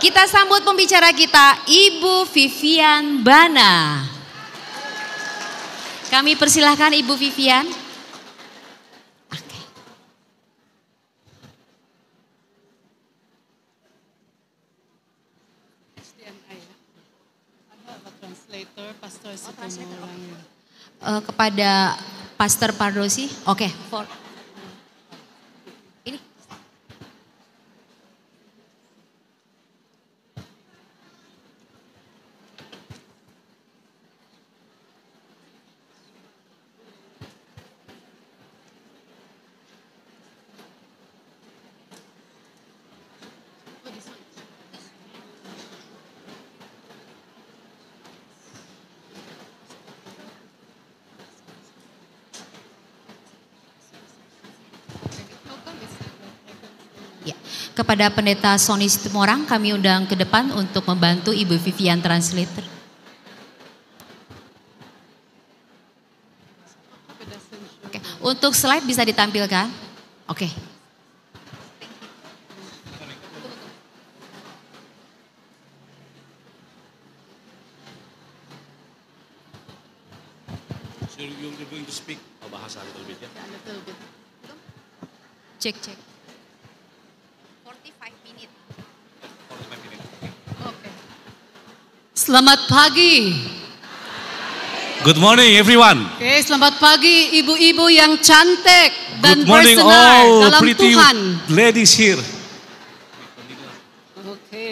kita sambut pembicara kita, Ibu Vivian Bana. Kami persilahkan Ibu Vivian. Oke. Translator, Pastor Situmorang. Kepada Pastor Pardosi. Oke. Ini. Kepada Pendeta Sony Situmorang kami undang ke depan untuk membantu Ibu Vivian translator. Oke. Untuk slide bisa ditampilkan. Oke. So you're going to speak bahasa a little bit, ya? A little bit. Cek. 45 minutes. Okay. Selamat pagi. Good morning everyone. Oke, selamat pagi ibu-ibu yang cantik dan Good morning bersinar all dalam pretty Tuhan. ladies here. Oke.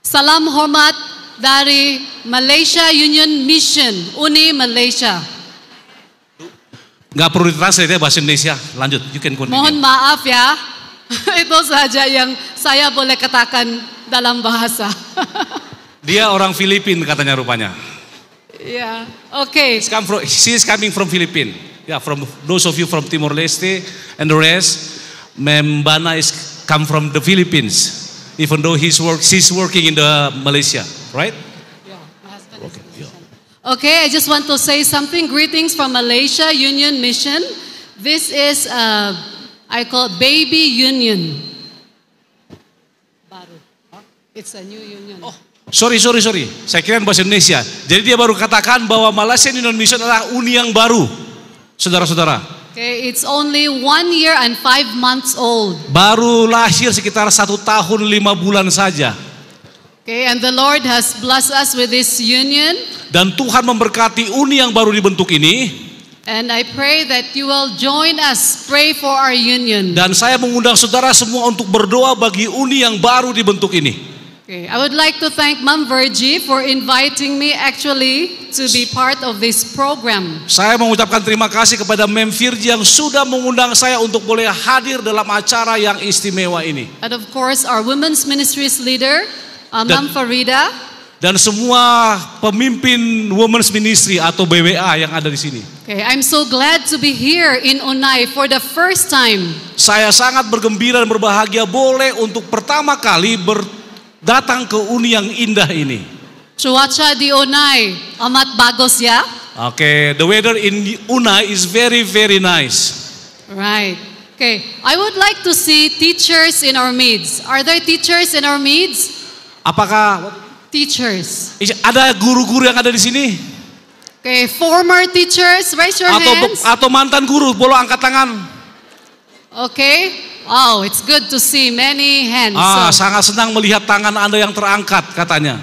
Salam hormat dari Malaysia Union Mission, Uni Malaysia. Nggak perlu ditranslate ya bahasa Indonesia. Lanjut, you can continue. Mohon maaf ya, itu saja yang saya boleh katakan dalam bahasa. Dia orang Filipina katanya rupanya. Ya, oke. She is coming from Philippines. Yeah, from those of you from Timor Leste and the rest, Mem Bana is come from the Philippines. Even though she's working in the Malaysia, right? Yeah, my husband Okay, is yeah. Okay, I just want to say something. Greetings from Malaysia Union Mission. This is I call it Baby Union. Baru. It's a new union. Oh, sorry. Saya kira bahasa Indonesia. Jadi dia baru katakan bahwa Malaysia Union Mission adalah uni yang baru, saudara-saudara. Okay, it's only 1 year and 5 months old. Baru lahir sekitar 1 tahun 5 bulan saja. Okay, and the Lord has blessed us with this union. Dan Tuhan memberkati uni yang baru dibentuk ini. And I pray that you will join us, pray for our union. Dan saya mengundang saudara semua untuk berdoa bagi uni yang baru dibentuk ini. Okay, I would like to thank Ma'am Virgie for inviting me actually to be part of this program. Saya mengucapkan terima kasih kepada Mem Virgie yang sudah mengundang saya untuk boleh hadir dalam acara yang istimewa ini. And of course our Women's Ministries leader, Ma'am Farida. Dan semua pemimpin Women's Ministry atau BWA yang ada di sini. Okay, I'm so glad to be here in Onai for the first time. Saya sangat bergembira dan berbahagia boleh untuk pertama kali datang ke uni yang indah ini. Cuaca di Onai amat bagus ya. Okay, the weather in Unai is very nice. Right. Okay, I would like to see teachers in our midst. Are there teachers in our midst? Apakah Teachers. ada guru-guru yang ada di sini? Okay, former teachers, raise your hands. Atau mantan guru, boleh angkat tangan. Okay. Oh, it's good to see many hands. Sangat senang melihat tangan Anda yang terangkat katanya.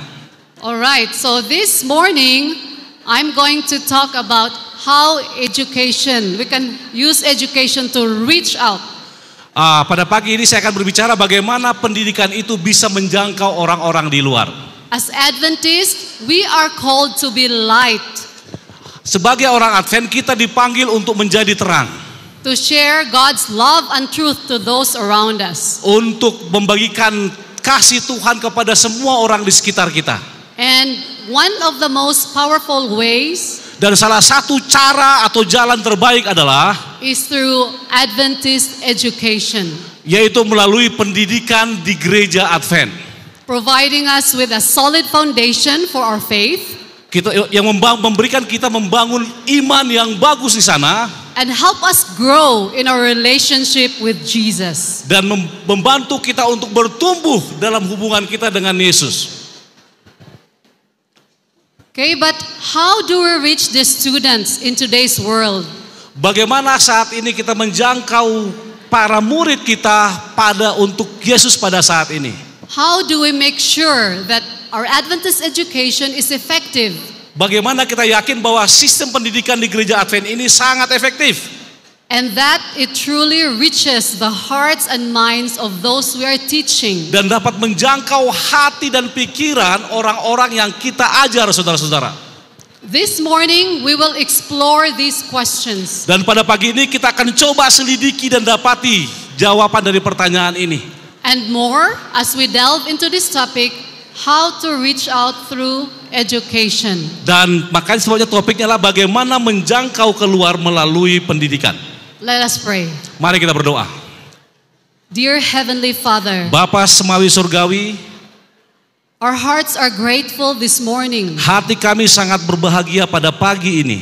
Alright, so this morning I'm going to talk about how we can use education to reach out. Pada pagi ini saya akan berbicara bagaimana pendidikan itu bisa menjangkau orang-orang di luar. As Adventists, we are called to be light. Sebagai orang Advent kita dipanggil untuk menjadi terang. To share God's love and truth to those around us. Untuk membagikan kasih Tuhan kepada semua orang di sekitar kita. And one of the most powerful ways, dan salah satu cara atau jalan terbaik adalah is through Adventist education. Yaitu melalui pendidikan di gereja Advent. Providing us with a solid foundation for our faith. Kita yang memberikan kita membangun iman yang bagus di sana. and help us grow in our relationship with Jesus. Dan membantu kita untuk bertumbuh dalam hubungan kita dengan Yesus. Okay, but how do we reach the students in today's world? Bagaimana saat ini kita menjangkau para murid kita untuk Yesus pada saat ini? How do we make sure that our Adventist education is effective? Bagaimana kita yakin bahwa sistem pendidikan di gereja Advent ini sangat efektif? And that it truly reaches the hearts and minds of those we are teaching. Dan dapat menjangkau hati dan pikiran orang-orang yang kita ajar, saudara-saudara. This morning we will explore these questions. Dan pada pagi ini kita akan coba selidiki dan dapati jawaban dari pertanyaan ini. And more as we delve into this topic, how to reach out through education. Dan makanya sebenarnya topiknya adalah bagaimana menjangkau keluar melalui pendidikan. Let us pray. Mari kita berdoa. Dear Heavenly Father, Bapa Semawi Surgawi, our hearts are grateful this morning, hati kami sangat berbahagia pada pagi ini.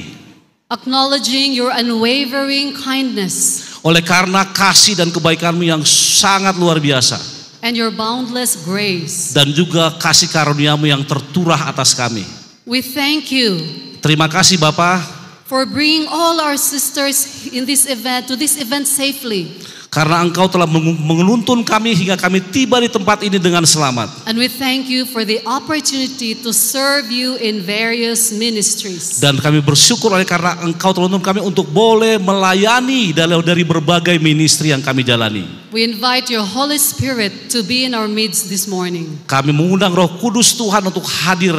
acknowledging your unwavering kindness Oleh karena kasih dan kebaikan-Mu yang sangat luar biasa. and your boundless grace. Dan juga kasih karunia-Mu yang terturah atas kami. We thank you Terima kasih Bapa, for bringing all our sisters in this event to this event safely. karena Engkau telah menuntun kami hingga kami tiba di tempat ini dengan selamat. And we thank you for the opportunity to serve you in various ministries. Dan kami bersyukur oleh karena Engkau telah menuntun kami untuk boleh melayani dari berbagai ministry yang kami jalani. We invite your Holy Spirit to be in our midst this morning. Kami mengundang Roh Kudus Tuhan untuk hadir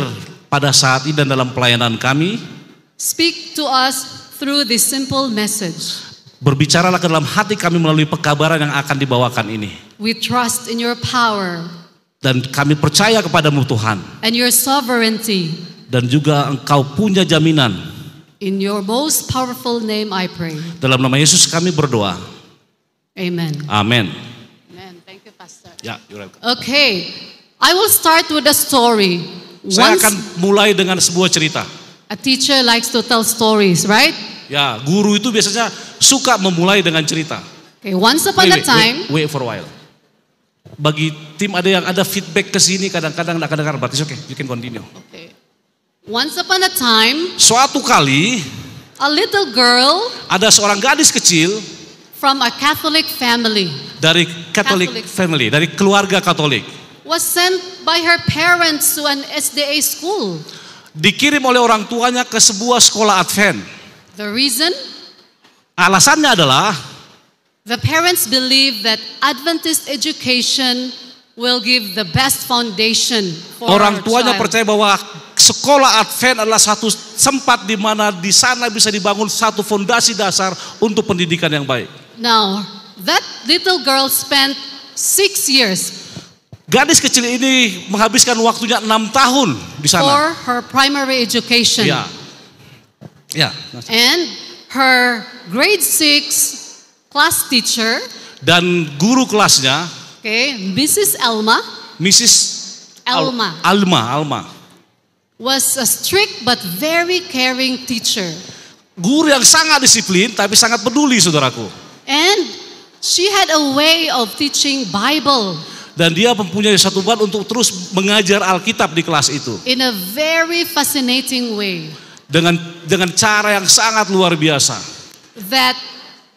pada saat ini dan dalam pelayanan kami. Speak to us through this simple message. Berbicaralah ke dalam hati kami melalui pekabaran yang akan dibawakan ini. We trust in your power Dan kami percaya kepadamu Tuhan. and your sovereignty. Dan juga Engkau punya jaminan. In your most powerful name I pray. Dalam nama Yesus kami berdoa. Amen. Amin. Amen. Thank you, Pastor. Ya, you're welcome. Okay, I will start with a story. Saya Once akan mulai dengan sebuah cerita. a teacher likes to tell stories, right? Ya, guru itu biasanya suka memulai dengan cerita. Okay, once upon a time, Wait for a while. Bagi tim ada yang ada feedback ke sini kadang-kadang nggak kedengar, berarti oke, you can continue. okay. Once upon a time, Suatu kali a little girl ada seorang gadis kecil from a Catholic family dari Catholic family, dari keluarga Katolik, was sent by her parents to an SDA school. dikirim oleh orang tuanya ke sebuah sekolah Advent. The reason? Alasannya adalah The parents believe that Adventist education will give the best foundation for orang our tuanya child. percaya bahwa sekolah Advent adalah satu tempat di mana di sana bisa dibangun satu fondasi dasar untuk pendidikan yang baik. Now, that little girl spent 6 years Gadis kecil ini menghabiskan waktunya 6 tahun di sana. for her primary education. Ya. Ya. And her grade 6 class teacher, Dan guru kelasnya, okay, Mrs. Elma, Mrs. Alma, was a strict but very caring teacher. guru yang sangat disiplin tapi sangat peduli, saudaraku. And she had a way of teaching Bible Dan dia mempunyai satu ban untuk terus mengajar Alkitab di kelas itu in a very fascinating way dengan cara yang sangat luar biasa, that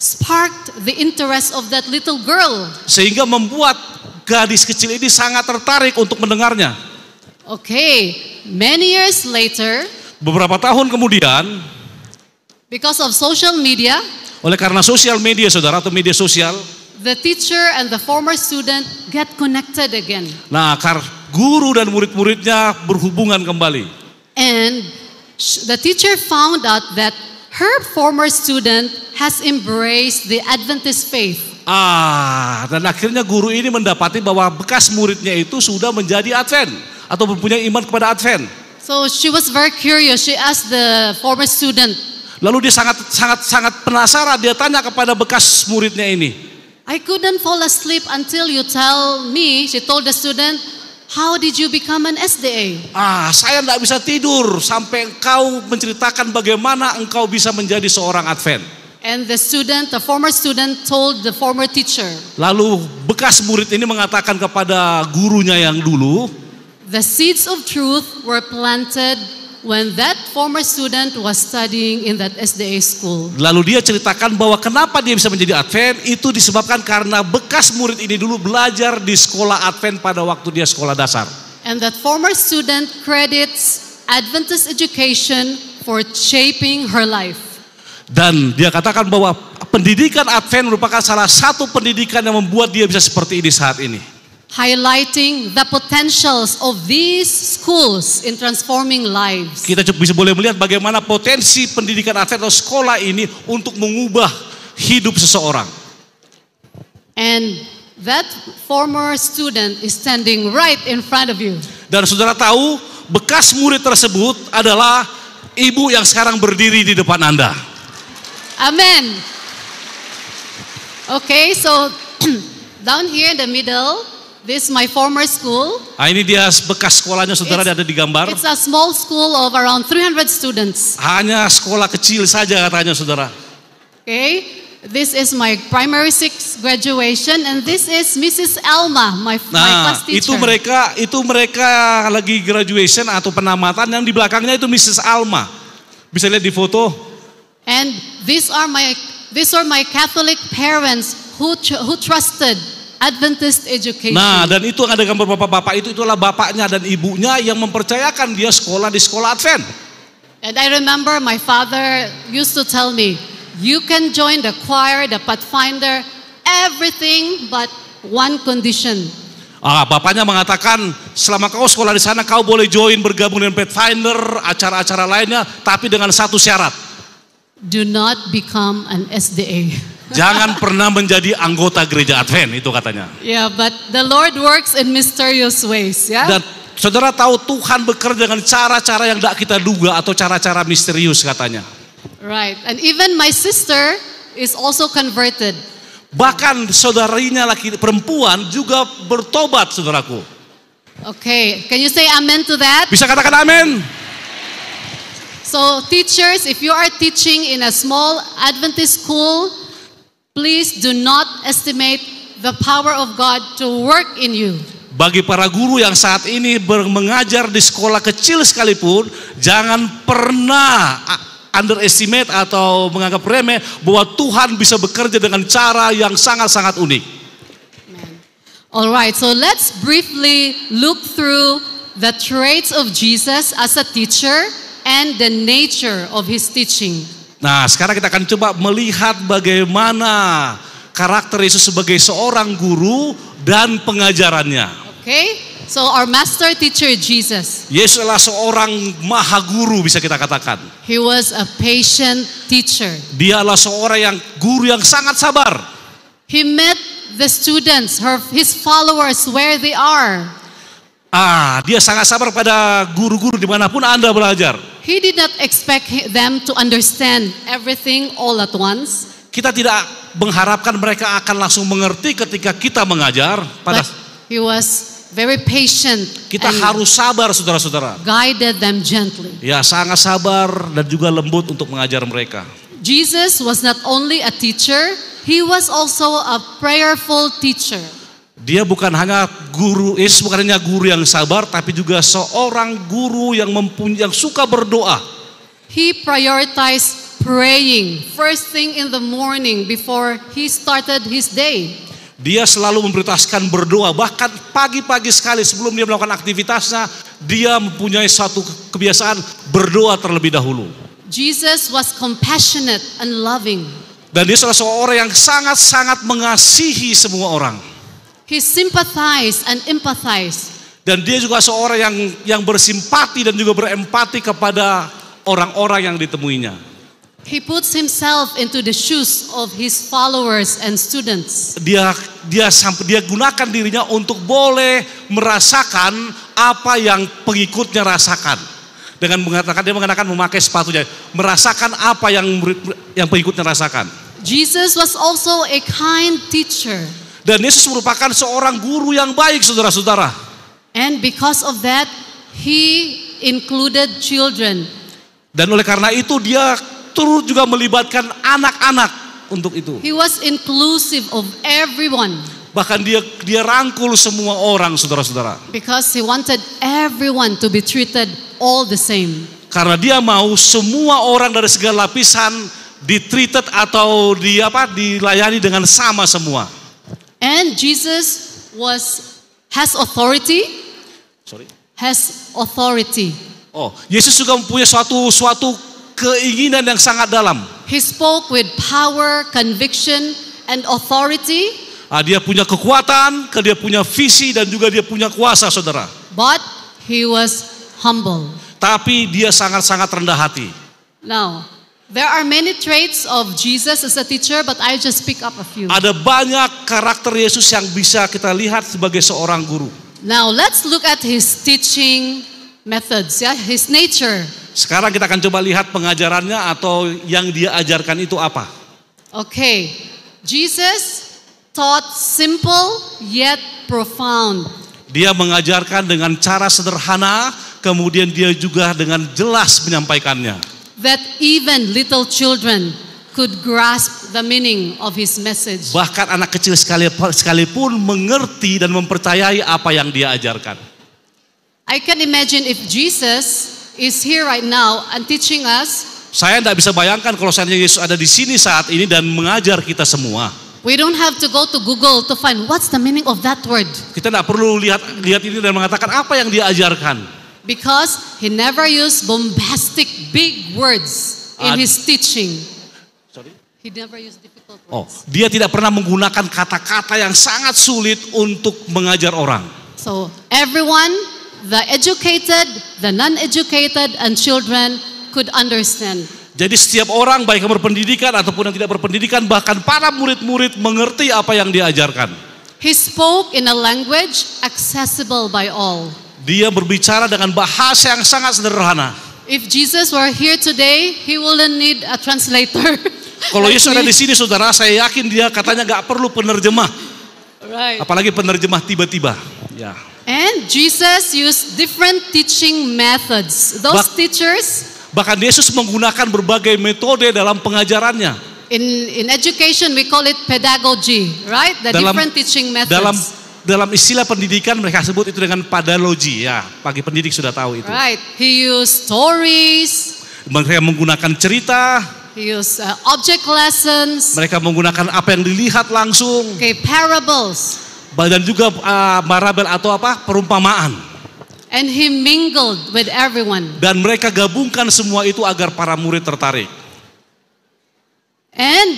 sparked the interest of that little girl. sehingga membuat gadis kecil ini sangat tertarik untuk mendengarnya. Okay, many years later, Beberapa tahun kemudian, because of social media, oleh karena sosial media, saudara, atau media sosial, the teacher and the former student get connected again. nah, guru dan murid-muridnya berhubungan kembali. And the teacher found out that her former student has embraced the Adventist faith. Dan akhirnya guru ini mendapati bahwa bekas muridnya itu sudah menjadi Advent atau mempunyai iman kepada Advent. So she was very curious. She asked the former student, Lalu dia sangat penasaran. Dia tanya kepada bekas muridnya ini. I couldn't fall asleep until you tell me, she told the student, how did you become an SDA? Saya tidak bisa tidur sampai engkau menceritakan bagaimana engkau bisa menjadi seorang Advent. And the former student told the former teacher, Lalu bekas murid ini mengatakan kepada gurunya yang dulu, the seeds of truth were planted when that former student was studying in that SDA school. lalu dia ceritakan bahwa kenapa dia bisa menjadi Advent itu disebabkan karena bekas murid ini dulu belajar di sekolah Advent pada waktu dia sekolah dasar. And that former student credits Adventist education for shaping her life. Dan dia katakan bahwa pendidikan Advent merupakan salah satu pendidikan yang membuat dia bisa seperti ini saat ini. Highlighting the potentials of these schools in transforming lives. Kita bisa boleh melihat bagaimana potensi pendidikan Advent atau sekolah ini untuk mengubah hidup seseorang. And that former student is standing right in front of you. Dan saudara tahu, bekas murid tersebut adalah ibu yang sekarang berdiri di depan Anda. Amen. Okay, so down here in the middle, this is my former school. Ini dia bekas sekolahnya, saudara, ada di gambar. It's a small school of around 300 students. Hanya sekolah kecil saja katanya, saudara. Okay, this is my primary 6 graduation, and this is Mrs. Alma, my class teacher. Itu mereka lagi graduation atau penamatan, yang di belakangnya itu Mrs. Alma. Bisa lihat di foto. And these are my Catholic parents who trusted Adventist education. Nah, dan itu yang ada gambar bapak-bapak itulah bapaknya dan ibunya yang mempercayakan dia sekolah di sekolah Advent. And I remember my father used to tell me, you can join the choir, the Pathfinder, everything but one condition. Bapaknya mengatakan selama kau sekolah di sana kau boleh join bergabung dengan Pathfinder, acara-acara lainnya, tapi dengan satu syarat. Do not become an SDA. Jangan pernah menjadi anggota gereja Advent, itu katanya. Yeah, but the Lord works in mysterious ways, yeah? Dan saudara tahu Tuhan bekerja dengan cara-cara yang tidak kita duga atau cara-cara misterius katanya. Right, and even my sister is also converted. Bahkan saudarinya laki perempuan juga bertobat, saudaraku. Okay, can you say amen to that? Bisa katakan amin? So teachers, if you are teaching in a small Adventist school, please do not estimate the power of God to work in you. Bagi para guru yang saat ini mengajar di sekolah kecil sekalipun, jangan pernah underestimate atau menganggap remeh bahwa Tuhan bisa bekerja dengan cara yang sangat-sangat unik. Alright, so let's briefly look through the traits of Jesus as a teacher and the nature of his teaching. Nah, sekarang kita akan coba melihat bagaimana karakter Yesus sebagai seorang guru dan pengajarannya. Okay, so our master teacher Jesus. Yesus adalah seorang maha guru, bisa kita katakan. He was a patient teacher. Dia adalah seorang yang guru yang sangat sabar. He met the students, his followers where they are. Dia sangat sabar pada guru-guru dimanapun Anda belajar. He did not expect them to understand everything all at once. Kita tidak mengharapkan mereka akan langsung mengerti ketika kita mengajar. But he was very patient. Kita harus sabar, saudara-saudara. Guided them gently. Ya, sangat sabar dan juga lembut untuk mengajar mereka. Jesus was not only a teacher, he was also a prayerful teacher. Dia bukan hanya guru, Yesus bukan hanya guru yang sabar, tapi juga seorang guru yang suka berdoa. He prioritized praying first thing in the morning before he started his day. Dia selalu memprioritaskan berdoa, bahkan pagi-pagi sekali sebelum dia melakukan aktivitasnya, dia mempunyai suatu kebiasaan berdoa terlebih dahulu. Jesus was compassionate and loving. Dan dia adalah seorang yang sangat-sangat mengasihi semua orang. He sympathized and empathized. Dan dia juga seorang yang bersimpati dan juga berempati kepada orang-orang yang ditemuinya. He puts himself into the shoes of his followers and students. Dia gunakan dirinya untuk boleh merasakan apa yang pengikutnya rasakan. Dengan dia mengatakan memakai sepatunya, merasakan apa yang pengikutnya rasakan. Jesus was also a kind teacher. Dan Yesus merupakan seorang guru yang baik, saudara-saudara. And because of that, he included children. Dan oleh karena itu dia turut juga melibatkan anak-anak untuk itu. He was inclusive of everyone Bahkan dia rangkul semua orang, saudara-saudara. because he wanted everyone to be treated all the same. Karena dia mau semua orang dari segala lapisan ditreated atau dilayani dengan sama semua. And Jesus has authority. Sorry. Has authority. Oh, Yesus juga mempunyai suatu keinginan yang sangat dalam. He spoke with power, conviction, and authority. Dia punya kekuatan, dia punya visi dan juga dia punya kuasa, saudara. But he was humble. Tapi dia sangat-sangat rendah hati. Now, there are many traits of Jesus as a teacher, but I just pick up a few. Ada banyak karakter Yesus yang bisa kita lihat sebagai seorang guru. Now, let's look at his teaching methods, his nature. Sekarang kita akan coba lihat pengajarannya atau yang dia ajarkan itu apa. Okay, Jesus taught simple yet profound. Dia mengajarkan dengan cara sederhana, kemudian dia juga dengan jelas menyampaikannya. That even little children could grasp the meaning of his message. Bahkan anak kecil sekalipun mengerti dan mempercayai apa yang dia ajarkan. I can imagine if Jesus is here right now and teaching us. Saya tidak bisa bayangkan kalau seandainya Yesus ada di sini saat ini dan mengajar kita semua. We don't have to go to Google to find what's the meaning of that word. Kita tidak perlu lihat ini dan mengatakan apa yang dia ajarkan. Because he never used bombastic big words in his teaching. Sorry? He never used difficult Oh, words. dia tidak pernah menggunakan kata-kata yang sangat sulit untuk mengajar orang. So everyone, the educated, the non-educated, and children could understand. Jadi setiap orang baik yang berpendidikan ataupun yang tidak berpendidikan, bahkan para murid-murid mengerti apa yang diajarkan. He spoke in a language accessible by all. Dia berbicara dengan bahasa yang sangat sederhana. If Jesus were here today, he wouldn't need a translator. Kalau Like Yesus ada me. di sini, saudara, saya yakin dia katanya gak perlu penerjemah. Right. Apalagi penerjemah tiba-tiba. Ya. And Jesus used different teaching methods. Those teachers Bahkan Yesus menggunakan berbagai metode dalam pengajarannya. in education we call it pedagogy, right? The different teaching methods. Dalam istilah pendidikan mereka sebut itu dengan pedagologi, ya. Bagi pendidik sudah tahu itu. Right. He used stories. Mereka menggunakan cerita, He used object lessons. mereka menggunakan apa yang dilihat langsung, Okay, parables. dan juga marabel atau perumpamaan. And he mingled with everyone. Dan mereka gabungkan semua itu agar para murid tertarik. And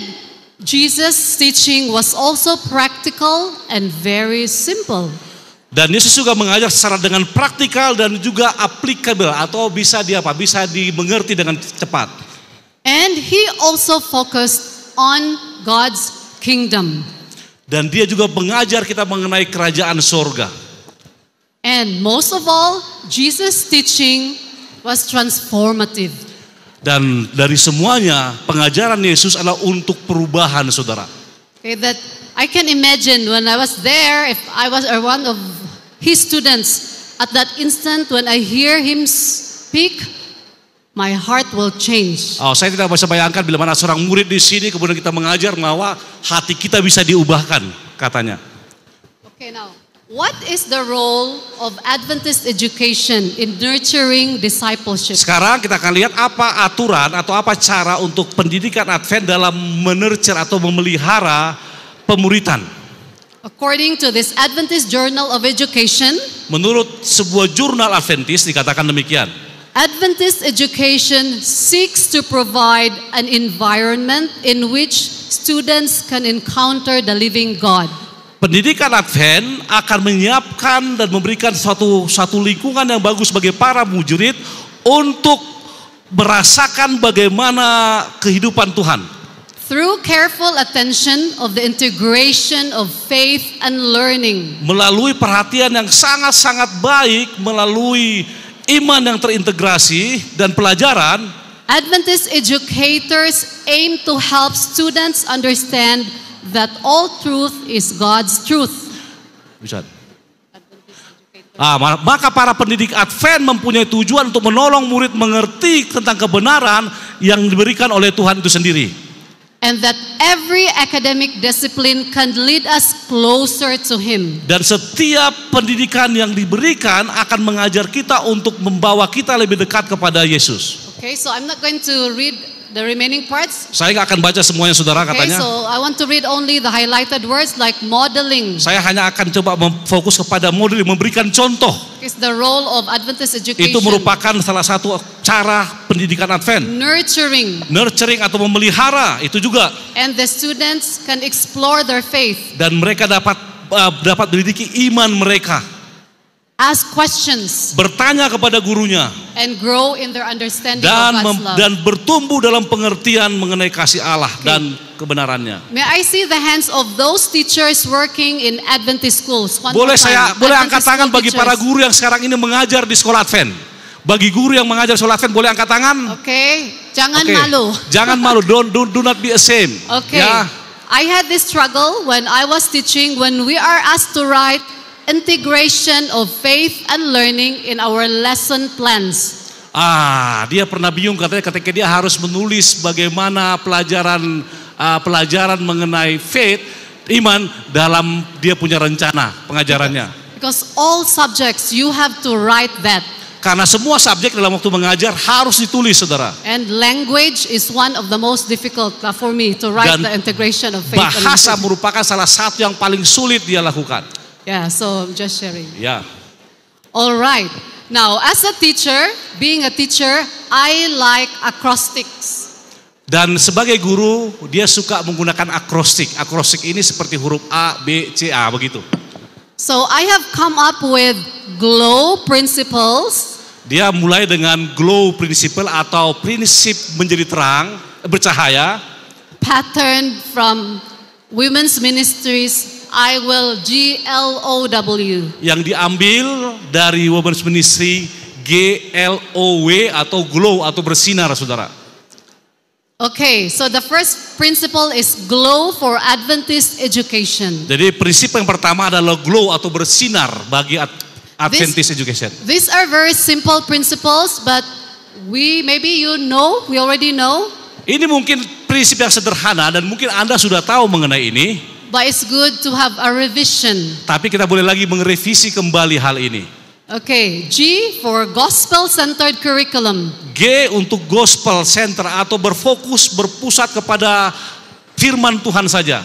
Jesus' teaching was also practical and very simple. Dan Yesus juga mengajar secara dengan praktikal dan juga applicable atau bisa dimengerti dengan cepat. And he also focused on God's kingdom. Dan dia juga mengajar kita mengenai kerajaan sorga. And most of all, Jesus' teaching was transformative. Dan dari semuanya pengajaran Yesus adalah untuk perubahan, saudara. Okay, that I can imagine when I was there, if I was one of his students, at that instant when I hear him speak, my heart will change. Saya tidak bisa bayangkan bila mana seorang murid di sini kemudian kita mengajar bahwa hati kita bisa diubahkan, katanya. Okay, now, what is the role of Adventist education in nurturing discipleship? Sekarang kita akan lihat apa aturan atau apa cara untuk pendidikan Advent dalam menurture atau memelihara pemuritan. According to this Adventist Journal of Education, Menurut sebuah jurnal Adventis dikatakan demikian. Adventist education seeks to provide an environment in which students can encounter the living God. Pendidikan Advent akan menyiapkan dan memberikan suatu lingkungan yang bagus bagi para murid untuk merasakan bagaimana kehidupan Tuhan. Through careful attention of the integration of faith and learning. Melalui perhatian yang sangat-sangat baik, melalui iman yang terintegrasi dan pelajaran, Adventist educators aim to help students understand that all truth is God's truth. bisa. Maka para pendidik Advent mempunyai tujuan untuk menolong murid mengerti tentang kebenaran yang diberikan oleh Tuhan itu sendiri. And that every academic discipline can lead us closer to Him. Dan setiap pendidikan yang diberikan akan mengajar kita untuk membawa kita lebih dekat kepada Yesus. Okay, so I'm not going to read the remaining parts. Saya nggak akan baca semuanya saudara Okay, katanya. so I want to read only the highlighted words like modeling. Saya hanya akan coba fokus kepada model, memberikan contoh. It's the role of Adventist education. Itu merupakan salah satu cara pendidikan Advent. Nurturing atau memelihara itu juga. And the students can explore their faith. Dan mereka dapat mendidik iman mereka. Ask questions. Bertanya kepada gurunya. And grow in their understanding of God's love. Dan bertumbuh dalam pengertian mengenai kasih Allah dan kebenarannya. May I see the hands of those teachers working in Adventist schools? Boleh angkat tangan bagi para guru yang sekarang ini mengajar di sekolah Advent. Bagi guru yang mengajar sekolah Advent boleh angkat tangan. Okay, jangan malu. Jangan malu. Do not be ashamed. Okay. Ya. I had this struggle when I was teaching, when we are asked to write integration of faith and learning in our lesson plans. Dia pernah bingung katanya ketika dia harus menulis bagaimana pelajaran mengenai faith, iman dalam dia punya rencana pengajarannya. Because all subjects you have to write that. Karena semua subjek dalam waktu mengajar harus ditulis, saudara. And language is one of the most difficult for me to write the integration of faith. Bahasa merupakan salah satu yang paling sulit dia lakukan. Yeah, so I'm just sharing. Yeah. All right. Now, as a teacher, being a teacher, I like acrostics. Dan sebagai guru, dia suka menggunakan akrostik. Akrostik ini seperti huruf A, B, C, A, begitu. So, I have come up with GLOW principles. Dia mulai dengan GLOW principle atau prinsip menjadi terang, bercahaya. Pattern from women's ministries. I will GLOW. Yang diambil dari Women's Ministry GLOW atau glow atau bersinar, saudara. Okay, so the first principle is glow for Adventist education. Jadi prinsip yang pertama adalah glow atau bersinar bagi Adventist education. These are very simple principles, but we already know. Ini mungkin prinsip yang sederhana dan mungkin Anda sudah tahu mengenai ini. But it's good to have a revision. Tapi kita boleh lagi merevisi kembali hal ini. Okay, G for gospel-centered curriculum. G untuk gospel center atau berpusat kepada firman Tuhan saja.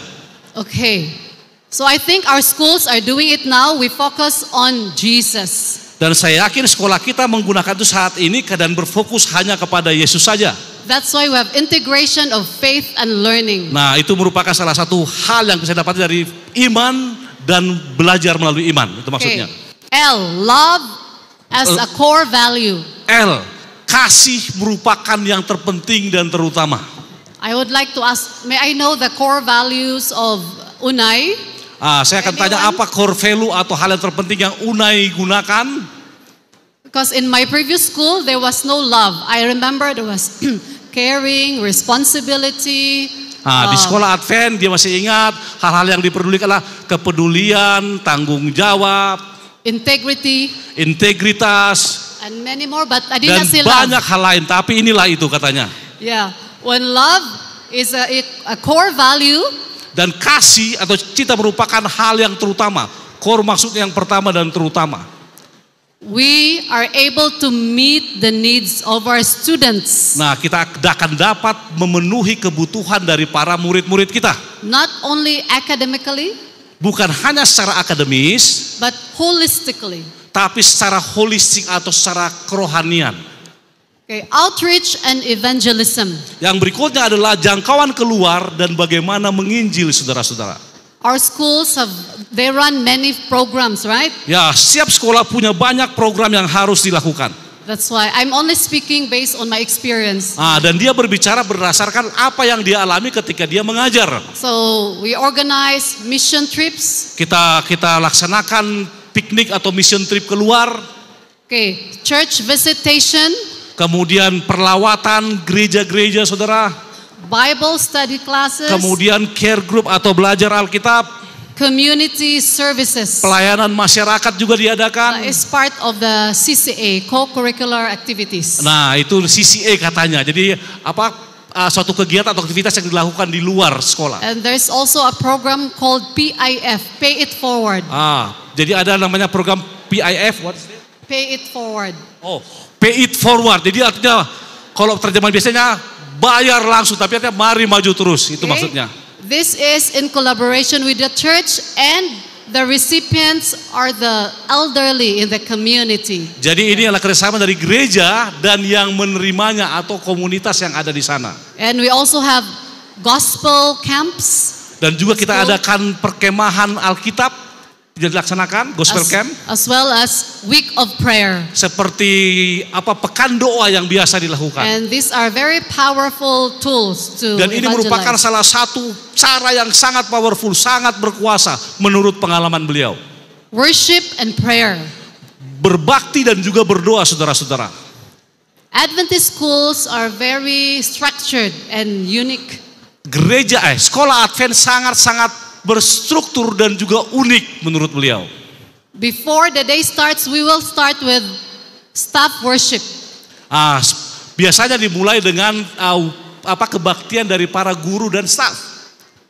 Okay, so I think our schools are doing it now. We focus on Jesus. Dan saya yakin sekolah kita menggunakan itu saat ini dan berfokus hanya kepada Yesus saja. That's why we have integration of faith and learning. Nah, itu merupakan salah satu hal yang bisa dapat dari iman dan belajar melalui iman. Itu maksudnya. L, love as a core value. L, kasih merupakan yang terpenting dan terutama. I would like to ask, may I know the core values of UNAI? Saya akan tanya apa core value atau hal yang terpenting yang UNAI gunakan. Because in my previous school, there was no love. I remember there was caring, responsibility. Di sekolah Advent dia masih ingat hal-hal yang diperdulikan adalah kepedulian, tanggung jawab, integritas, and many more. But I didn't see love. Dan banyak hal lain. Tapi inilah itu katanya. Yeah, when love is a core value. Dan kasih atau cinta merupakan hal yang terutama. Core maksudnya yang pertama dan terutama. We are able to meet the needs of our students. Nah, kita akan dapat memenuhi kebutuhan dari para murid-murid kita. Not only academically, bukan hanya secara akademis, but holistically. Tapi secara holistik atau secara kerohanian. Okay, outreach and evangelism. Yang berikutnya adalah jangkauan keluar dan bagaimana menginjil, saudara-saudara. Our schools they run many programs, right? Ya, setiap sekolah punya banyak program yang harus dilakukan. That's why I'm only speaking based on my experience. Dan dia berbicara berdasarkan apa yang dia alami ketika dia mengajar. So we organize mission trips. Kita laksanakan piknik atau mission trip keluar. Okay, church visitation. Kemudian perlawatan gereja-gereja, saudara. Bible study classes. Kemudian care group atau belajar Alkitab. community services. Pelayanan masyarakat juga diadakan. Is part of the CCA, co-curricular activities. Nah, itu CCA katanya. Jadi suatu kegiatan atau aktivitas yang dilakukan di luar sekolah. And there's also a program called PIF, Pay It Forward. Jadi ada namanya program PIF, what is it? Pay It Forward. Oh, Pay It Forward. Jadi artinya kalau terjemahan biasanya bayar langsung, tapi artinya mari maju terus, itu maksudnya. This is in collaboration with the church, and the recipients are the elderly in the community. Jadi ini adalah kerjasama dari gereja dan yang menerimanya atau komunitas yang ada di sana. And we also have gospel camps. Dan juga kita adakan perkemahan Alkitab dilaksanakan, gospel camp. As well as week of prayer. Seperti pekan doa yang biasa dilakukan. And these are very powerful tools to Dan ini merupakan salah satu cara yang sangat powerful, sangat berkuasa menurut pengalaman beliau. Worship and prayer. Berbakti dan juga berdoa, saudara-saudara. Adventist schools are very structured and unique. Sekolah Advent sangat-sangat berstruktur dan juga unik menurut beliau. Before the day starts, we will start with staff worship. Biasanya dimulai dengan kebaktian dari para guru dan staff.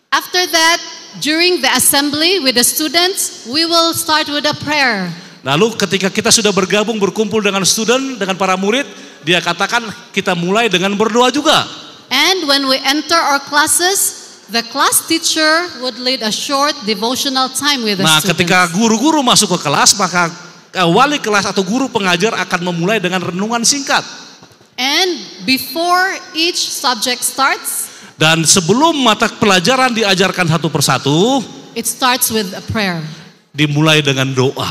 After that, during the assembly with the students, we will start with a prayer. Lalu ketika kita sudah berkumpul dengan student, dengan para murid, dia katakan kita mulai dengan berdoa juga. And when we enter our classes, the class teacher would lead a short devotional time with the students. Ketika guru-guru masuk ke kelas, maka wali kelas atau guru pengajar akan memulai dengan renungan singkat. And before each subject starts, dan sebelum mata pelajaran diajarkan satu persatu, it starts with a prayer. Dimulai dengan doa.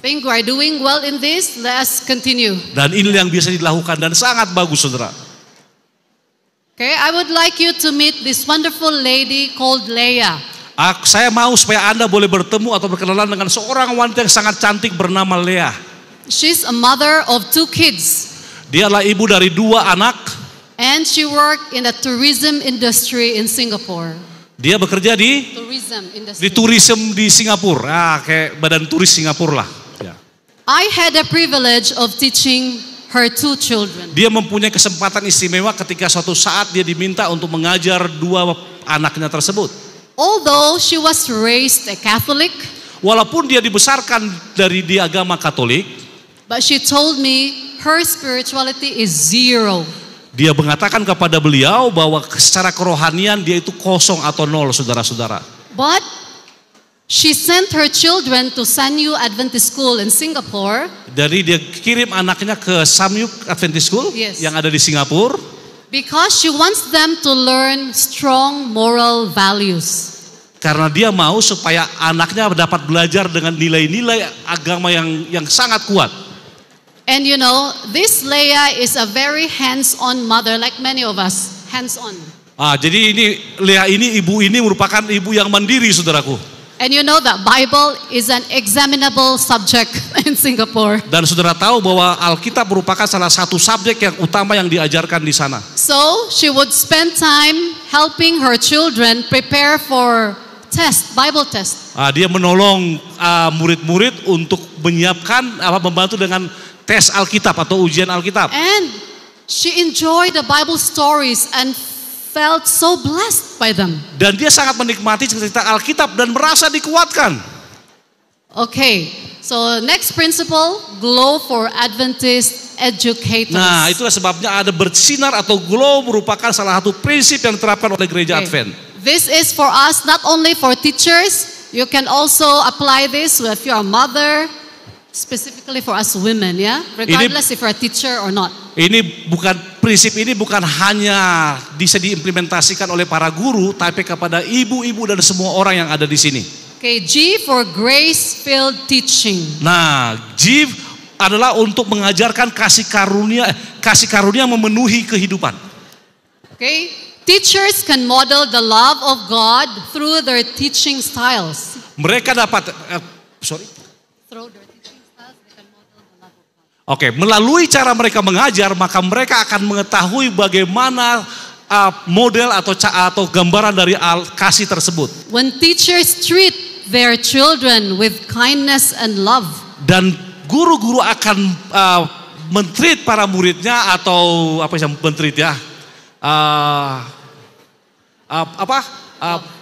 Think we are doing well in this, let us continue. Dan ini yang bisa dilakukan dan sangat bagus, saudara. Okay, I would like you to meet this wonderful lady called Leah. Saya mau supaya Anda boleh bertemu atau berkenalan dengan seorang wanita yang sangat cantik bernama Leah. She's a mother of 2 kids. Dia adalah ibu dari 2 anak. And she worked in the tourism industry in Singapore. Dia bekerja di tourism di Singapura. Kayak badan turis Singapura lah. Ya. I had the privilege of teaching her 2 children. Dia mempunyai kesempatan istimewa ketika suatu saat dia diminta untuk mengajar 2 anaknya tersebut. Although she was raised a Catholic, walaupun dia dibesarkan di agama Katolik, but she told me her spirituality is 0. Dia mengatakan kepada beliau bahwa secara kerohanian dia itu kosong atau 0, saudara-saudara. But she sent her children to Sanyu Adventist School in Singapore. Jadi dia kirim anaknya ke Sanyu Adventist School yang ada di Singapura. Because she wants them to learn strong moral values. Karena dia mau supaya anaknya dapat belajar dengan nilai-nilai agama yang sangat kuat. And you know, this Leah is a very hands-on mother like many of us, hands-on. Jadi Leah ibu ini merupakan ibu yang mandiri, saudaraku. And you know that Bible is an examinable subject in Singapore. Dan saudara tahu bahwa Alkitab merupakan salah satu subjek yang utama yang diajarkan di sana. So she would spend time helping her children prepare for Bible test. Dia menolong murid-murid untuk menyiapkan membantu dengan tes Alkitab atau ujian Alkitab. And she enjoyed the Bible stories and felt so blessed by them. Dan dia sangat menikmati cerita Alkitab dan merasa dikuatkan. Okay, so next principle, glow for Adventist educators. Nah, itulah sebabnya ada bersinar atau glow merupakan salah satu prinsip yang diterapkan oleh gereja Advent. This is for us, not only for teachers. You can also apply this if you're a mother. Specifically for us women, ya, regardless if you're a teacher or not. Prinsip ini bukan hanya bisa diimplementasikan oleh para guru, tapi kepada ibu-ibu dan semua orang yang ada di sini. Okay, G for grace-filled teaching. Nah, G adalah untuk mengajarkan kasih karunia memenuhi kehidupan. Okay, teachers can model the love of God through their teaching styles. Mereka dapat, melalui cara mereka mengajar, maka mereka akan mengetahui bagaimana model atau gambaran dari kasih tersebut. When teachers treat their children with kindness and love. Dan guru-guru akan mentreat para muridnya atau apa yang mentreat ya?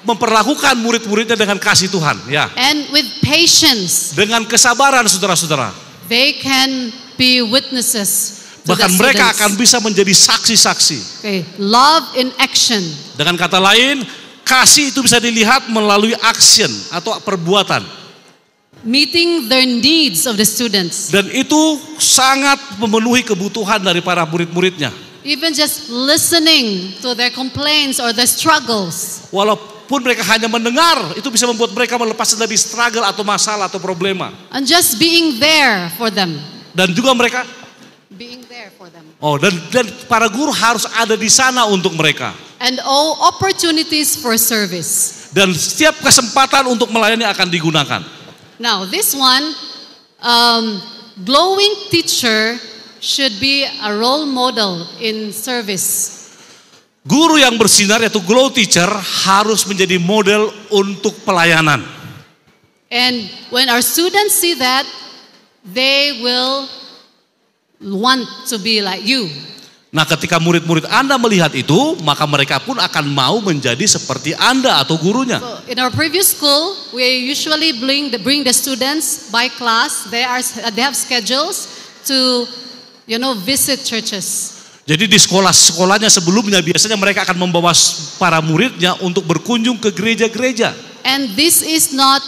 Memperlakukan murid-muridnya dengan kasih Tuhan, ya. And with patience, Dengan kesabaran, saudara-saudara. they can be witnesses to the Bahkan mereka students. akan bisa menjadi saksi-saksi. Okay, love in action. Dengan kata lain, kasih itu bisa dilihat melalui action atau perbuatan. Meeting their needs of the students. Dan itu sangat memenuhi kebutuhan dari para murid-muridnya. Even just listening to their complaints or their struggles. Walaupun mereka hanya mendengar, itu bisa membuat mereka melepas dari struggle atau masalah atau problema. And just being there for them. Dan juga mereka, Being there for them. dan para guru harus ada di sana untuk mereka. And all opportunities for service. Dan setiap kesempatan untuk melayani akan digunakan. Now this one, glowing teacher should be a role model in service. Guru yang bersinar yaitu glow teacher harus menjadi model untuk pelayanan. And when our students see that, they will want to be like you. Nah, ketika murid-murid Anda melihat itu, maka mereka pun akan mau menjadi seperti Anda atau gurunya. So in our previous school, we usually bring the students by class. They have schedules to, visit churches. Jadi di sekolah-sekolahnya sebelumnya biasanya mereka akan membawa para muridnya untuk berkunjung ke gereja-gereja. And this is not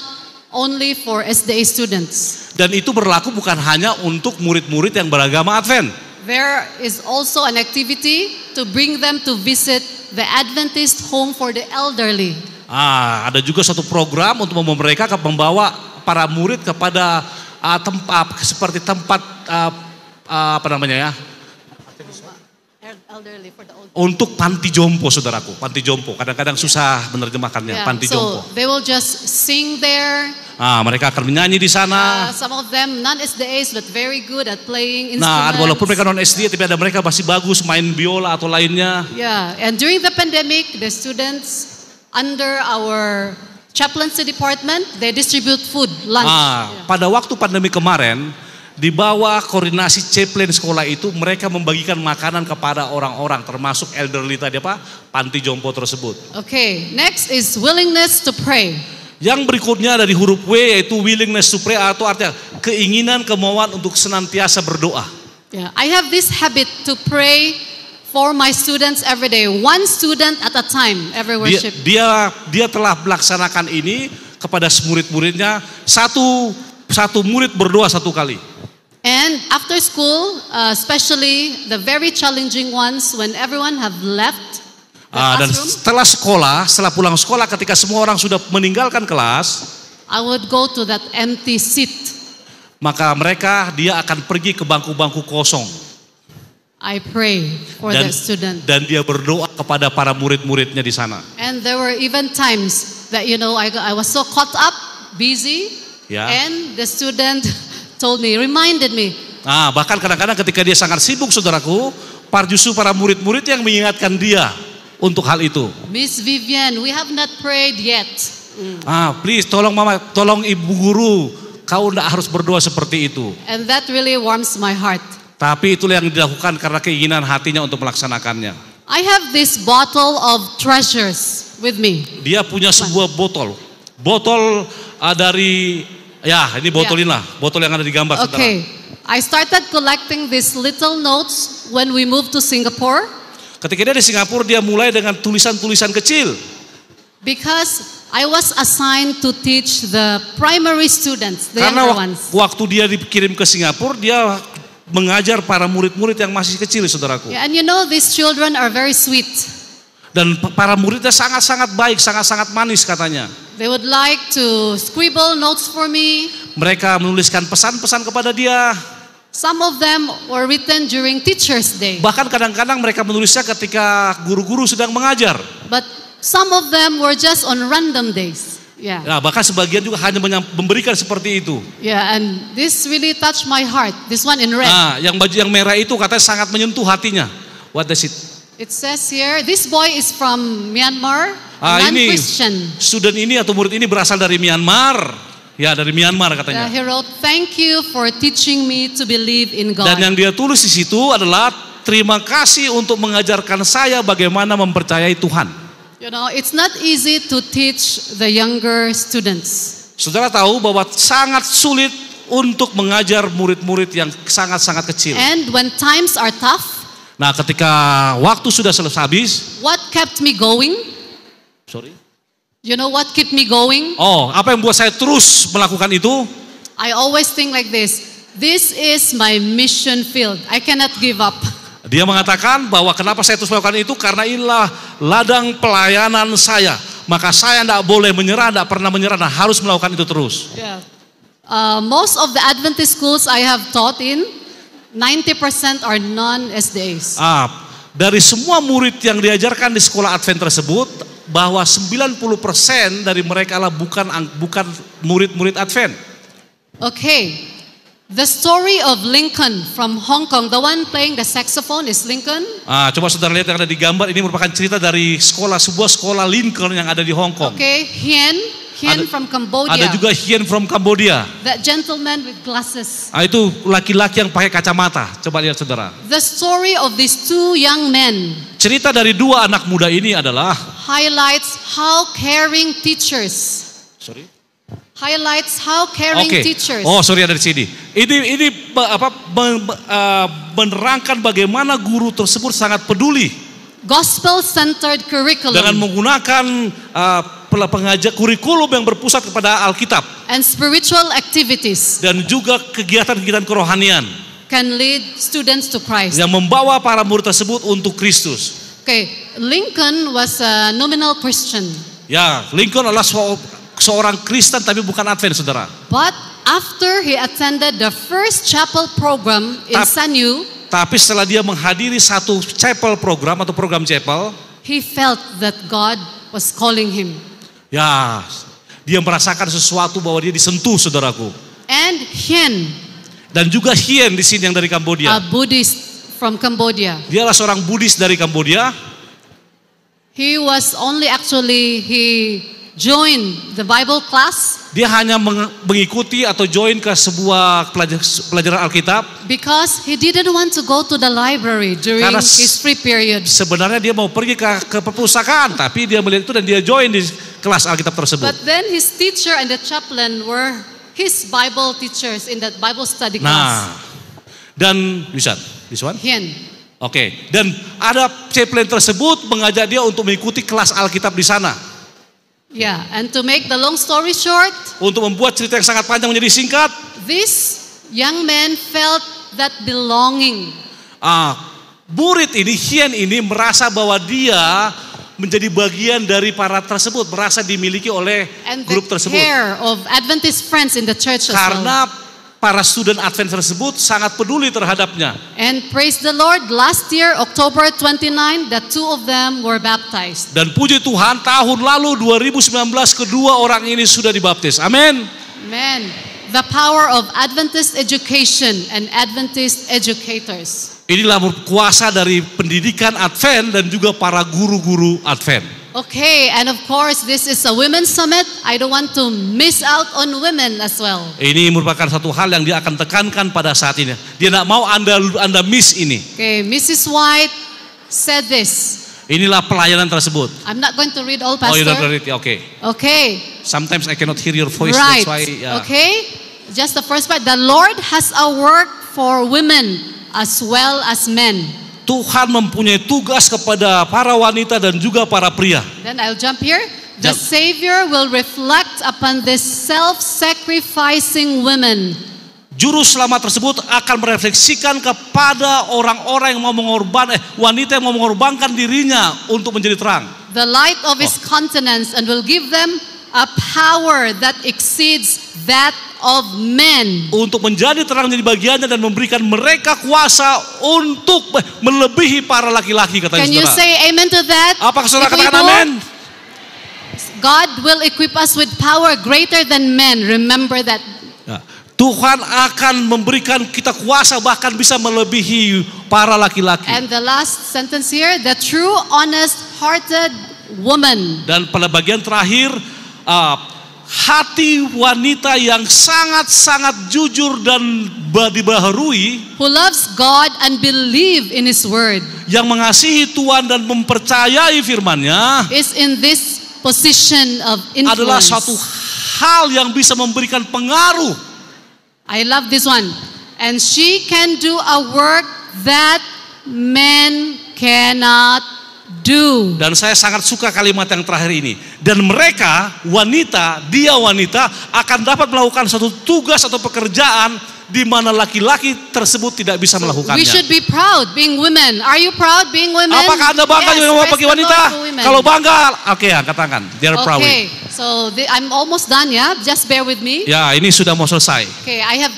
only for SDA students. Dan itu berlaku bukan hanya untuk murid-murid yang beragama Advent. There is also an activity to bring them to visit the Adventist home for the elderly. Ada juga satu program untuk mereka membawa para murid kepada tempat seperti tempat Elderly for the old. untuk panti jompo, saudaraku. Panti jompo kadang-kadang susah menerjemahkannya. Yeah, Panti so jompo. they will just sing there. Mereka akan menyanyi di sana. Some of them non-SDAs but very good at playing Nah, instruments. walaupun mereka non SD, tapi ada mereka masih bagus main biola atau lainnya. Yeah, and during the pandemic, the students under our chaplaincy department, they distribute food, lunch. Yeah. Pada waktu pandemi kemarin, di bawah koordinasi chaplain sekolah itu, mereka membagikan makanan kepada orang-orang, termasuk elderly tadi panti jompo tersebut. Okay, next is willingness to pray. Yang berikutnya dari huruf W yaitu willingness to pray atau artinya keinginan, kemauan untuk senantiasa berdoa. Yeah, I have this habit to pray for my students every day, one student at a time, every worship. Dia telah melaksanakan ini kepada murid-muridnya, satu murid berdoa satu kali. And after school, especially the very challenging ones when everyone have left the Dan classroom, setelah pulang sekolah, ketika semua orang sudah meninggalkan kelas, I would go to that empty seat. maka dia akan pergi ke bangku-bangku kosong. I pray for that student. Dan dia berdoa kepada para murid-muridnya di sana. And there were even times that I was so caught up, busy, Ya. and the student reminded me. Bahkan kadang-kadang ketika dia sangat sibuk, saudaraku, justru para murid-murid yang mengingatkan dia untuk hal itu. Miss Vivian, we have not prayed yet. Please, tolong mama, tolong ibu guru, kau tidak harus berdoa seperti itu. And that really warms my heart. Tapi itulah yang dilakukan karena keinginan hatinya untuk melaksanakannya. I have this bottle of treasures with me. Dia punya sebuah botol dari, ini botol inilah, botol yang ada di gambar. Okay, I started collecting these little notes when we moved to Singapore. Ketika dia di Singapura, dia mulai dengan tulisan-tulisan kecil. Because I was assigned to teach the primary students, the Karena younger ones. waktu dia dikirim ke Singapura, dia mengajar para murid-murid yang masih kecil, saudaraku. Yeah, and these children are very sweet. Dan para muridnya sangat-sangat baik, sangat-sangat manis katanya. They would like to scribble notes for me. Mereka menuliskan pesan-pesan kepada dia. Some of them were written during Teachers' Day. Bahkan kadang-kadang mereka menulisnya ketika guru-guru sedang mengajar. But some of them were just on random days. Yeah. Bahkan sebagian juga hanya memberikan seperti itu. Yeah, and this really touched my heart. This one in red. Yang baju yang merah itu katanya sangat menyentuh hatinya. What does it It says here, this boy is from Myanmar, Ini non-Christian. student ini atau murid ini berasal dari Myanmar. Ya, dari Myanmar katanya. He wrote, "Thank you for teaching me to believe in God." Dan yang dia tulis di situ adalah terima kasih untuk mengajarkan saya bagaimana mempercayai Tuhan. You know, it's not easy to teach the younger students. Saudara tahu bahwa sangat sulit untuk mengajar murid-murid yang sangat-sangat kecil. And when times are tough, Nah, ketika waktu sudah selesai habis, what kept me going? sorry. You know what kept me going? Oh, apa yang buat saya terus melakukan itu? I always think like this. This is my mission field. I cannot give up. Dia mengatakan bahwa kenapa saya terus melakukan itu karena inilah ladang pelayanan saya. Maka saya tidak boleh menyerah, tidak pernah menyerah, dan harus melakukan itu terus. Yeah. Most of the Adventist schools I have taught in, 90% are non-SDAs. Dari semua murid yang diajarkan di sekolah Advent tersebut, bahwa 90% dari mereka adalah bukan murid-murid Advent. Okay, the story of Lincoln from Hong Kong, the one playing the saxophone is Lincoln. Coba saudara lihat yang ada di gambar, ini merupakan cerita dari sebuah sekolah Lincoln yang ada di Hong Kong. Okay, Hien from Cambodia. Ada juga Hien from Cambodia. That gentleman with glasses. Itu laki-laki yang pakai kacamata. Coba lihat saudara. The story of these two young men Cerita dari dua anak muda ini adalah highlights how caring teachers. Highlights how caring teachers. Oh, sorry, ada di sini. Ini menerangkan bagaimana guru tersebut sangat peduli Gospel-centered curriculum. dengan menggunakan kurikulum yang berpusat kepada Alkitab And spiritual activities dan juga kegiatan-kegiatan kerohanian can lead students to Christ. yang membawa para murid tersebut untuk Kristus. Okay, Lincoln was a nominal Christian. Ya, Lincoln adalah seorang Kristen tapi bukan Advent, saudara. But after he attended the first chapel program in Sanyu, Tapi setelah dia menghadiri satu chapel program atau program chapel, he felt that God was calling him. ya, dia merasakan sesuatu bahwa dia disentuh, saudaraku. And Hien, Dan juga Hien di sini yang dari a Kambodia. Buddhist from Cambodia. Dia adalah seorang Buddhis dari Kambodia. He joined the Bible class Dia hanya mengikuti atau join ke sebuah pelajaran Alkitab. because he didn't want to go to the library during Karena his free period. Sebenarnya dia mau pergi ke perpustakaan, tapi dia melihat itu dan dia join di kelas Alkitab tersebut. But then his teacher and the chaplain were his Bible teachers in that Bible study class. Dan this one? Hien. Oke. Dan ada chaplain tersebut mengajak dia untuk mengikuti kelas Alkitab di sana. Yeah, and to make the long story short, Untuk membuat cerita yang sangat panjang menjadi singkat, this young man felt that belonging. murid ini, Hien ini merasa bahwa dia menjadi bagian dari para tersebut, merasa dimiliki oleh And grup the tersebut. care of Adventist friends in the church as well. Karena para student Advent tersebut sangat peduli terhadapnya. And praise the Lord, last year, October 29, the two of them were baptized. Dan puji Tuhan, tahun lalu 2019 kedua orang ini sudah dibaptis. Amin. Man, the power of Adventist education and Adventist educators. Inilah kuasa dari pendidikan Advent dan juga para guru-guru Advent. Okay, and of course, this is a women's summit. I don't want to miss out on women as well. Ini merupakan satu hal yang dia akan tekankan pada saat ini. Dia tidak mau Anda miss ini. Okay, Mrs. White said this. Inilah pelayanan tersebut. I'm not going to read all, Oh, Pastor. you don't read it. Okay. Okay, Sometimes I cannot hear your voice. right. That's why. Okay, just the first part. The Lord has a work for women as well as men. Tuhan mempunyai tugas kepada para wanita dan juga para pria. Then I'll jump here. The Jump. Savior will reflect upon this self-sacrificing women. Juru selamat tersebut akan merefleksikan kepada orang-orang yang mau wanita yang mau mengorbankan dirinya untuk menjadi terang. The light of his countenance, and will give them a power that exceeds that of men. Untuk menjadi terang menjadi bagiannya dan memberikan mereka kuasa untuk melebihi para laki-laki, katanya Can you saudara. say amen to that? Apakah saudara Ibu-ibu? katakan amin? God will equip us with power greater than men. Remember that. Ya, Tuhan akan memberikan kita kuasa bahkan bisa melebihi para laki-laki. And the last sentence here, the true honest-hearted woman. Dan pada bagian terakhir, hati wanita yang sangat-sangat jujur dan dibaharui, Who loves God and believe in His word. yang mengasihi Tuhan dan mempercayai firman-Nya, Is in this position of adalah suatu influence. hal yang bisa memberikan pengaruh. I love this one. And she can do a work that men cannot do. Dan saya sangat suka kalimat yang terakhir ini. Dan mereka, dia wanita akan dapat melakukan suatu tugas atau pekerjaan di mana laki-laki tersebut tidak bisa melakukannya. We should be proud being women. Are you proud being women? Apakah Anda bangga Yes, juga praise bagi the wanita? Lord for women. Kalau bangga, oke, angkat tangan. They are proud. Okay, so I'm almost done, yeah? Just bear with me. Ya, ini sudah mau selesai. Okay, I have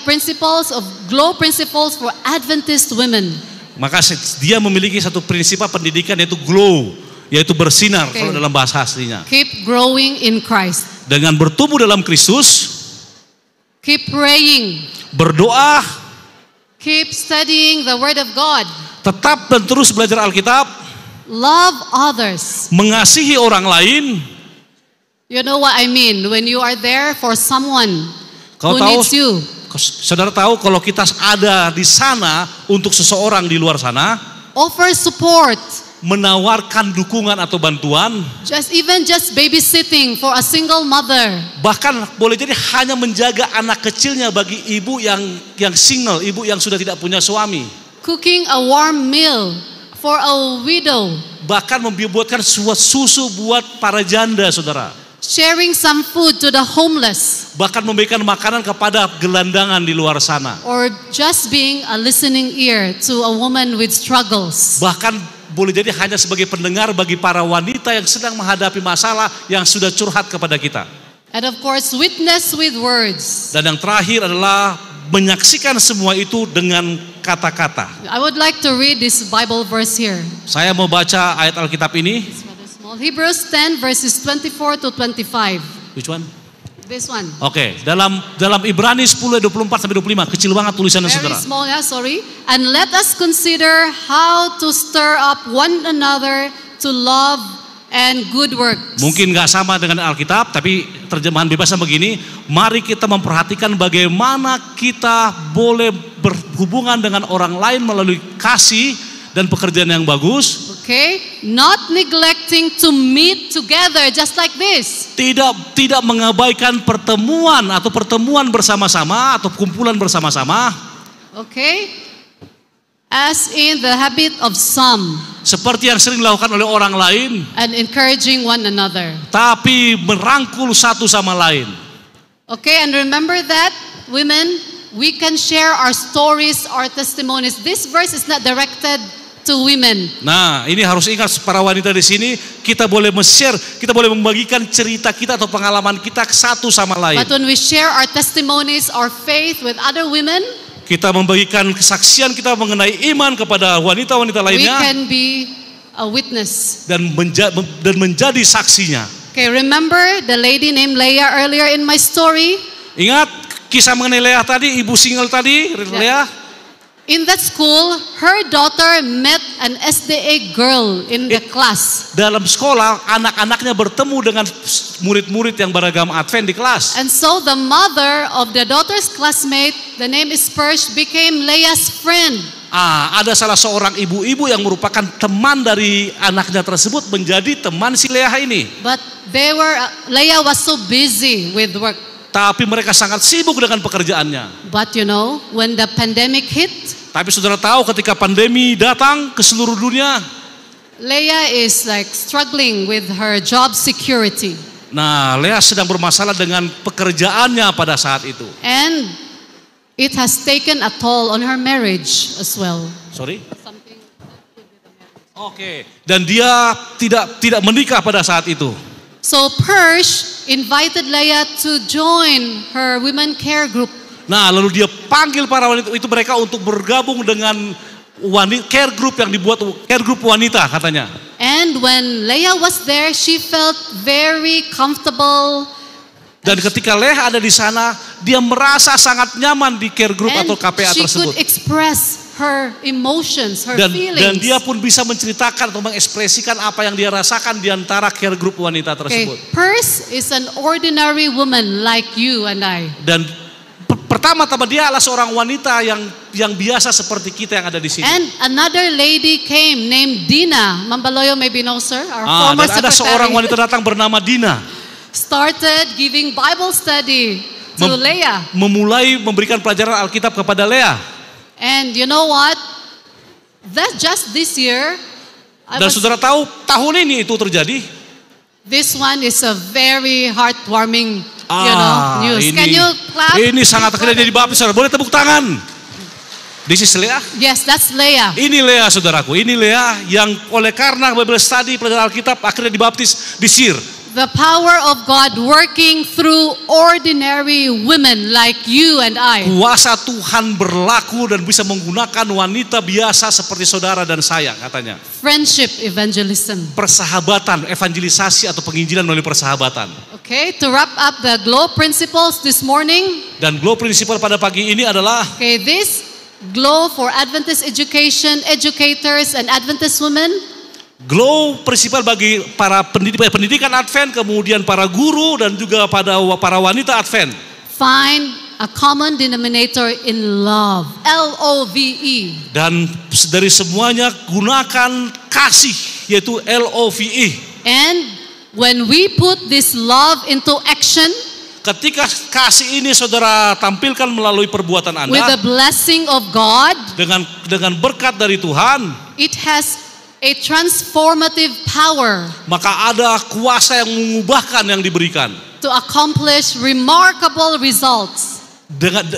GLOW principles for Adventist women. Maka dia memiliki satu prinsip pendidikan yaitu glow, yaitu bersinar Okay. kalau dalam bahasa aslinya. Keep growing in Christ. Dengan bertumbuh dalam Kristus, Keep praying. berdoa, Keep studying the Word of God. tetap dan terus belajar Alkitab, Love others. mengasihi orang lain. You know what I mean when you are there for someone Kau who tahu, needs you. saudara tahu kalau kita ada di sana untuk seseorang di luar sana, Offer support. menawarkan dukungan atau bantuan, Just babysitting for a single mother. bahkan boleh jadi hanya menjaga anak kecilnya bagi ibu yang single, ibu yang sudah tidak punya suami. Cooking a warm meal for a widow. Bahkan membuatkan susu buat para janda, saudara. Sharing some food to the homeless. Bahkan memberikan makanan kepada gelandangan di luar sana. Or just being a listening ear to a woman with struggles. Bahkan boleh jadi hanya sebagai pendengar bagi para wanita yang sedang menghadapi masalah yang sudah curhat kepada kita. And of course, witness with words. Dan yang terakhir adalah menyaksikan semua itu dengan kata-kata. I would like to read this Bible verse here. Saya mau baca ayat Alkitab ini. It's rather small. Hebrews 10 verses 24 to 25. Which one? This one. Oke, dalam Ibrani 10 24 sampai 25, kecil banget tulisannya, Very saudara. small, yeah, sorry. And let us consider how to stir up one another to love and good works. Mungkin nggak sama dengan Alkitab, tapi terjemahan bebasnya begini. Mari kita memperhatikan bagaimana kita boleh berhubungan dengan orang lain melalui kasih dan pekerjaan yang bagus. Okay, not neglecting to meet together just like this. Tidak mengabaikan pertemuan bersama-sama atau kumpulan bersama-sama. Okay, as in the habit of some, Seperti yang sering dilakukan oleh orang lain, and encouraging one another. tapi merangkul satu sama lain. Okay, and remember that, women, we can share our stories, our testimonies. This verse is not directed to women. Nah, ini harus ingat para wanita di sini, kita boleh share, kita boleh membagikan cerita kita atau pengalaman kita satu sama lain. But when we share our testimonies, our faith with other women, Kita membagikan kesaksian kita mengenai iman kepada wanita-wanita we lainnya can be a witness. dan menjadi saksinya. Okay, remember the lady named Leah earlier in my story? Ingat kisah mengenai Leah tadi, ibu single tadi, Leah? In that school, her daughter met an SDA girl in the class. Dalam sekolah, anak-anaknya bertemu dengan murid-murid yang beragam Advent di kelas. And so the mother of the daughter's classmate, the name is Persh, became Leah's friend. Ada salah seorang ibu-ibu yang merupakan teman dari anaknya tersebut menjadi teman si Leah ini. But Leah was so busy with work. Tapi mereka sangat sibuk dengan pekerjaannya. But you know, when the pandemic hit, Tapi saudara tahu ketika pandemi datang ke seluruh dunia, Leah is like struggling with her job security. nah Leah sedang bermasalah dengan pekerjaannya pada saat itu. And it has taken a toll on her marriage as well. Sorry? Oke. Dan dia tidak menikah pada saat itu. So Persh invited Leah to join her women care group. Nah, lalu dia panggil para wanita itu mereka untuk bergabung dengan care group yang dibuat care group wanita katanya. And when Leah was there, she felt very comfortable. Dan ketika Leah ada di sana, dia merasa sangat nyaman di care group atau KPA she tersebut. could express her emotions, her Dan feelings. dia pun bisa menceritakan atau mengekspresikan apa yang dia rasakan di antara care group wanita tersebut. Pers is an ordinary woman like you and I. Dan pertama-tama dia adalah seorang wanita yang biasa seperti kita yang ada di sini. And another lady came named Dina. Mambaloyo maybe knows her, our former Dan ada seorang secretary. wanita datang bernama Dina. Started giving Bible study to Leah. Memulai memberikan pelajaran Alkitab kepada Leah. And you know what? That's just this year. Dan saudara tahu tahun ini itu terjadi. This one is a very heartwarming, news. Ini, Can you clap? Ini sangat keren jadi baptis, saudara. Boleh tepuk tangan. This is Leah. Yes, that's Leah. Ini Leah, saudaraku. Ini Leah yang oleh karena Bible study pelajaran Alkitab akhirnya dibaptis di Sir. The power of God working through ordinary women like you and I. Kuasa Tuhan berlaku dan bisa menggunakan wanita biasa seperti saudara dan saya, katanya. Friendship evangelism. Persahabatan, evangelisasi atau penginjilan melalui persahabatan. Okay, to wrap up the GLOW principles this morning. Dan GLOW principle pada pagi ini adalah This GLOW for Adventist education, educators and Adventist women. GLOW prinsipal bagi para pendidikan Advent, kemudian para guru dan juga pada para wanita Advent. Find a common denominator in love. LOVE. Dan dari semuanya gunakan kasih, yaitu LOVE. And when we put this love into action, ketika kasih ini saudara tampilkan melalui perbuatan Anda, with the blessing of God, dengan berkat dari Tuhan, it has a transformative power maka ada kuasa yang mengubahkan yang diberikan to accomplish remarkable results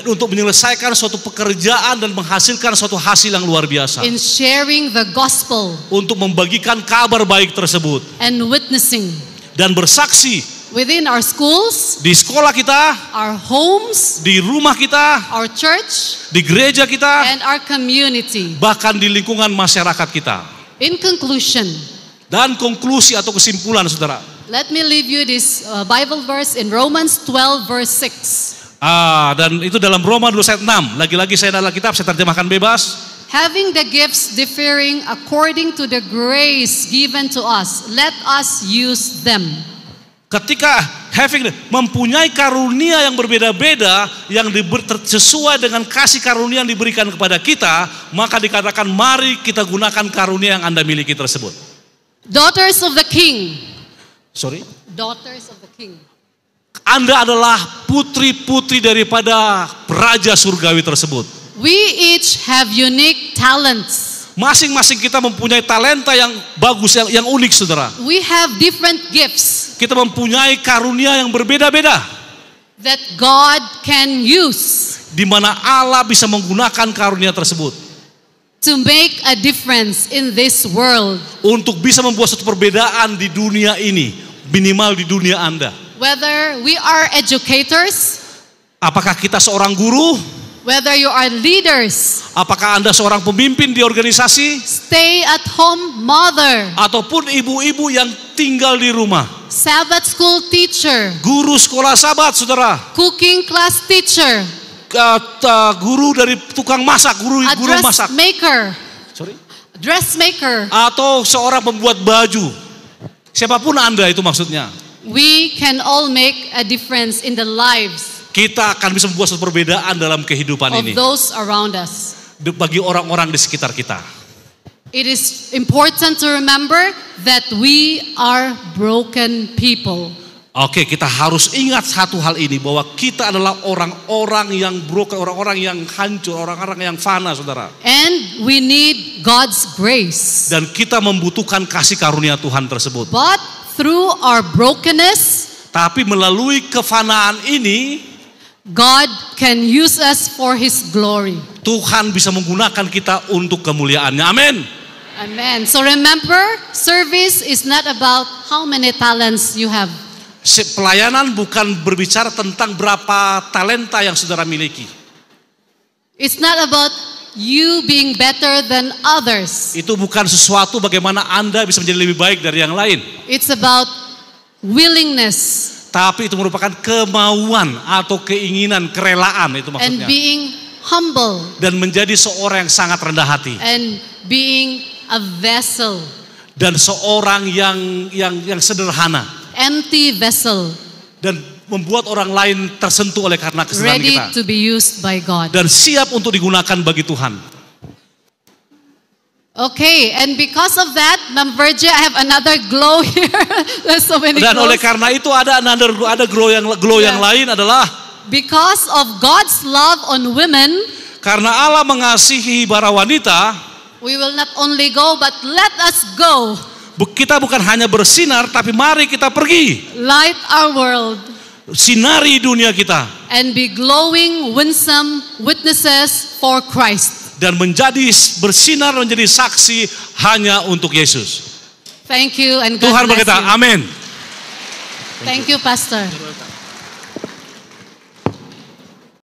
untuk menyelesaikan suatu pekerjaan dan menghasilkan suatu hasil yang luar biasa. in sharing the gospel Untuk membagikan kabar baik tersebut and witnessing dan bersaksi within our schools, di sekolah kita, our homes, di rumah kita, our church, di gereja kita, and our community. bahkan di lingkungan masyarakat kita. In conclusion, Dan konklusi atau kesimpulan, saudara. let me leave you this Bible verse in Romans 12 verse 6. Dan itu dalam Roma 12 ayat 6. Lagi-lagi saya dalam kitab, saya terjemahkan bebas. Having the gifts differing according to the grace given to us, let us use them. Ketika mempunyai karunia yang berbeda-beda yang sesuai dengan kasih karunia yang diberikan kepada kita, maka dikatakan mari kita gunakan karunia yang Anda miliki tersebut. Daughters of the King. Sorry. Daughters of the King. Anda adalah putri-putri daripada Raja Surgawi tersebut. We each have unique talents. Masing-masing kita mempunyai talenta yang bagus, yang unik, saudara. We have different gifts Kita mempunyai karunia yang berbeda-beda, that God can use di mana Allah bisa menggunakan karunia tersebut to make a difference in this world. untuk bisa membuat suatu perbedaan di dunia ini, minimal di dunia Anda. Whether we are educators, Apakah kita seorang guru? whether you are leaders, Apakah Anda seorang pemimpin di organisasi? stay at home mother, Ataupun ibu-ibu yang tinggal di rumah? Sabbath school teacher, Guru sekolah Sabat, saudara. cooking class teacher, Guru dari tukang masak, guru a masak. dressmaker, Sorry. dressmaker. Atau seorang pembuat baju. Siapapun Anda itu maksudnya. We can all make a difference in the lives Kita akan bisa membuat suatu perbedaan dalam kehidupan of ini. those around us. Bagi orang-orang di sekitar kita. It is important to remember that we are broken people. Oke, kita harus ingat satu hal ini, bahwa kita adalah orang-orang yang broken, orang-orang yang hancur, orang-orang yang fana, saudara. And we need God's grace. Dan kita membutuhkan kasih karunia Tuhan tersebut. But through our brokenness, Tapi melalui kefanaan ini, God can use us for His glory. Tuhan bisa menggunakan kita untuk kemuliaannya. Amin. Amen. So remember, service is not about how many talents you have. Pelayanan bukan berbicara tentang berapa talenta yang saudara miliki. It's not about you being better than others. Itu bukan sesuatu bagaimana Anda bisa menjadi lebih baik dari yang lain. It's about willingness Tapi itu merupakan kemauan atau keinginan, kerelaan itu and maksudnya. being humble Dan menjadi seorang yang sangat rendah hati. and being a vessel, Dan seorang yang sederhana. empty vessel, Dan membuat orang lain tersentuh oleh karena kesederhanaan ready kita. to be used by God. Dan siap untuk digunakan bagi Tuhan. Okay, and because of that, Ma'am Virgie, I have another glow here. There's so many Dan oleh glows. karena itu ada glow yang Yeah. lain adalah Because of God's love on women, karena Allah mengasihi para wanita, we will not only go, but let us go. kita bukan hanya bersinar, tapi mari kita pergi. Light our world Sinari dunia kita. and be glowing, winsome witnesses for Christ. Dan bersinar menjadi saksi hanya untuk Yesus. Thank you and God Tuhan bless berkata, you. amin. Thank you, Pastor.